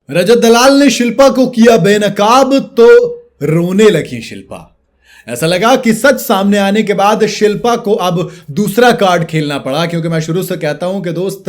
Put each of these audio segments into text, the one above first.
रजत दलाल ने शिल्पा को किया बेनकाब तो रोने लगी शिल्पा। ऐसा लगा कि सच सामने आने के बाद शिल्पा को अब दूसरा कार्ड खेलना पड़ा, क्योंकि मैं शुरू से कहता हूं कि दोस्त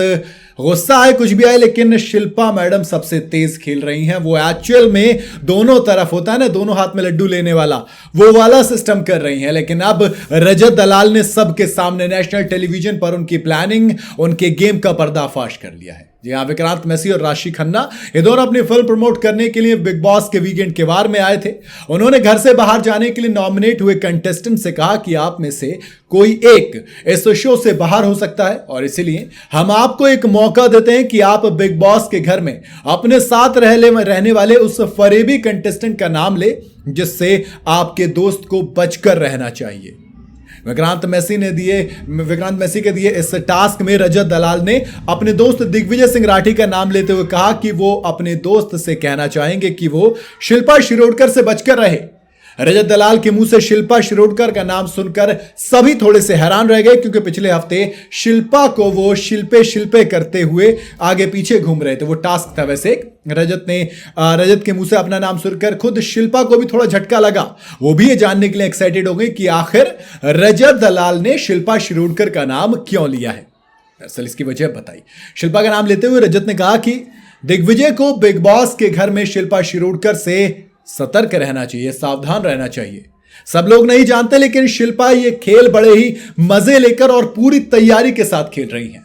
गुस्सा आए कुछ भी आए, लेकिन शिल्पा मैडम सबसे तेज खेल रही हैं। वो एक्चुअल में दोनों तरफ होता है ना, दोनों हाथ में लड्डू लेने वाला, वो वाला सिस्टम कर रही हैं। लेकिन अब रजत दलाल ने सबके सामने नेशनल टेलीविजन पर उनकी प्लानिंग, उनके गेम का पर्दाफाश कर लिया है। जी हाँ, विक्रांत मैसी और राशि खन्ना ये दोनों अपनी फिल्म प्रमोट करने के लिए बिग बॉस के वीकेंड के वार में आए थे। उन्होंने घर से बाहर जाने के लिए नॉमिनेट हुए कंटेस्टेंट से कहा कि आप में से कोई एक इस शो से बाहर हो सकता है, और इसीलिए हम आपको एक मौका देते हैं कि आप बिग बॉस के घर में अपने साथ रहने वाले उस फरेबी कंटेस्टेंट का नाम ले जिससे आपके दोस्त को बचकर रहना चाहिए। विक्रांत मैसी के दिए इस टास्क में रजत दलाल ने अपने दोस्त दिग्विजय सिंह राठी का नाम लेते हुए कहा कि वो अपने दोस्त से कहना चाहेंगे कि वो शिल्पा शिरोडकर से बचकर रहे। रजत दलाल के मुंह से शिल्पा शिरोडकर का नाम सुनकर सभी थोड़े से हैरान रह गए, क्योंकि पिछले हफ्ते शिल्पा को वो शिल्पे करते हुए आगे पीछे घूम रहे थे। वो टास्क था वैसे। रजत के मुंह से अपना नाम सुनकर खुद शिल्पा को भी थोड़ा झटका लगा। वो भी ये जानने के लिए एक्साइटेड हो गई कि आखिर रजत दलाल ने शिल्पा शिरोडकर का नाम क्यों लिया है। दरअसल इसकी वजह बताई। शिल्पा का नाम लेते हुए रजत ने कहा कि दिग्विजय को बिग बॉस के घर में शिल्पा शिरोडकर से सतर्क रहना चाहिए, सावधान रहना चाहिए। सब लोग नहीं जानते, लेकिन शिल्पा ये खेल बड़े ही मजे लेकर और पूरी तैयारी के साथ खेल रही हैं।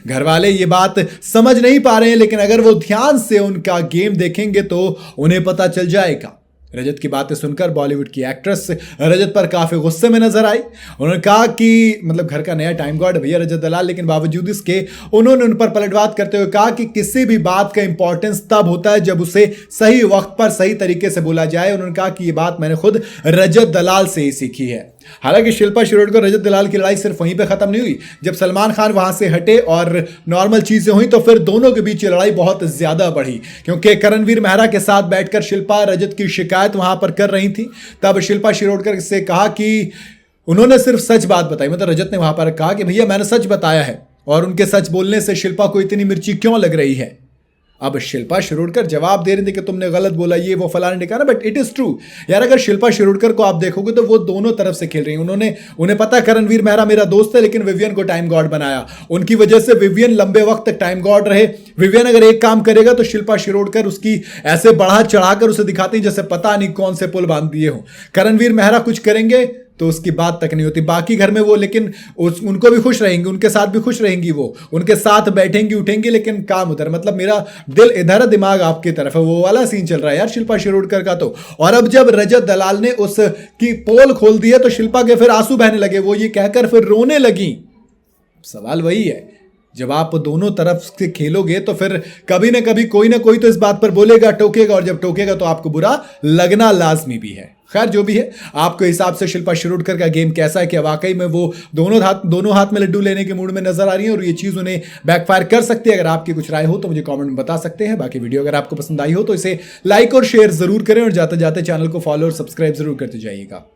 घर वाले ये बात समझ नहीं पा रहे हैं, लेकिन अगर वो ध्यान से उनका गेम देखेंगे तो उन्हें पता चल जाएगा। रजत की बातें सुनकर बॉलीवुड की एक्ट्रेस रजत पर काफी गुस्से में नजर आई। उन्होंने कहा कि मतलब घर का नया टाइम गॉड भैया रजत दलाल, लेकिन बावजूद इसके उन्होंने उन पर पलटवार करते हुए कहा कि किसी भी बात का इंपॉर्टेंस तब होता है जब उसे सही वक्त पर सही तरीके से बोला जाए। उन्होंने कहा कि यह बात मैंने खुद रजत दलाल से ही सीखी है। हालांकि शिल्पा शिरोडकर रजत दलाल की लड़ाई सिर्फ वहीं पे खत्म नहीं हुई। जब सलमान खान वहां से हटे और नॉर्मल चीजें हुई तो फिर दोनों के बीच लड़ाई बहुत ज्यादा बढ़ी, क्योंकि करणवीर मेहरा के साथ बैठकर शिल्पा रजत की शिकायत वहां पर कर रही थी। तब शिल्पा शिरोडकर से कहा कि उन्होंने सिर्फ सच बात बताई, मतलब रजत ने वहां पर कहा कि भैया मैंने सच बताया है, और उनके सच बोलने से शिल्पा को इतनी मिर्ची क्यों लग रही है। अब शिल्पा शिरोडकर जवाब दे रही थी कि तुमने गलत बोला, ये वो फलाने ने कहा ना, बट इट इज ट्रू यार। अगर शिल्पा शिरोडकर को आप देखोगे तो वो दोनों तरफ से खेल रही हैं। उन्हें पता करणवीर मेहरा मेरा दोस्त है, लेकिन विवियन को टाइम गॉड बनाया। उनकी वजह से विवियन लंबे वक्त तक टाइम गॉड रहे। विवियन अगर एक काम करेगा तो शिल्पा शिरोडकर उसकी ऐसे बढ़ा चढ़ाकर उसे दिखाती जैसे पता नहीं कौन से पुल बांध दिए हो। करणवीर मेहरा कुछ करेंगे तो उसकी बात तक नहीं होती। बाकी घर में वो लेकिन उनको भी खुश रहेंगी, उनके साथ भी खुश रहेंगी, वो उनके साथ बैठेंगी उठेंगी, लेकिन काम उधर। मतलब मेरा दिल इधर, दिमाग आपकी तरफ है, वो वाला सीन चल रहा है यार शिल्पा शिरोडकर का तो। और अब जब रजत दलाल ने उसकी पोल खोल दी है तो शिल्पा के फिर आंसू बहने लगे। वो ये कहकर फिर रोने लगी। सवाल वही है, जब आप दोनों तरफ से खेलोगे तो फिर कभी ना कभी कोई ना कोई तो इस बात पर बोलेगा, टोकेगा, और जब टोकेगा तो आपको बुरा लगना लाजमी भी है। खैर जो भी है, आपके हिसाब से शिल्पा शिरोडकर का गेम कैसा है? क्या वाकई में वो दोनों हाथ में लड्डू लेने के मूड में नजर आ रही है और ये चीज उन्हें बैकफायर कर सकती है? अगर आपकी कुछ राय हो तो मुझे कमेंट में बता सकते हैं। बाकी वीडियो अगर आपको पसंद आई हो तो इसे लाइक और शेयर जरूर करें, और जाते जाते चैनल को फॉलो और सब्सक्राइब जरूर करते जाइएगा।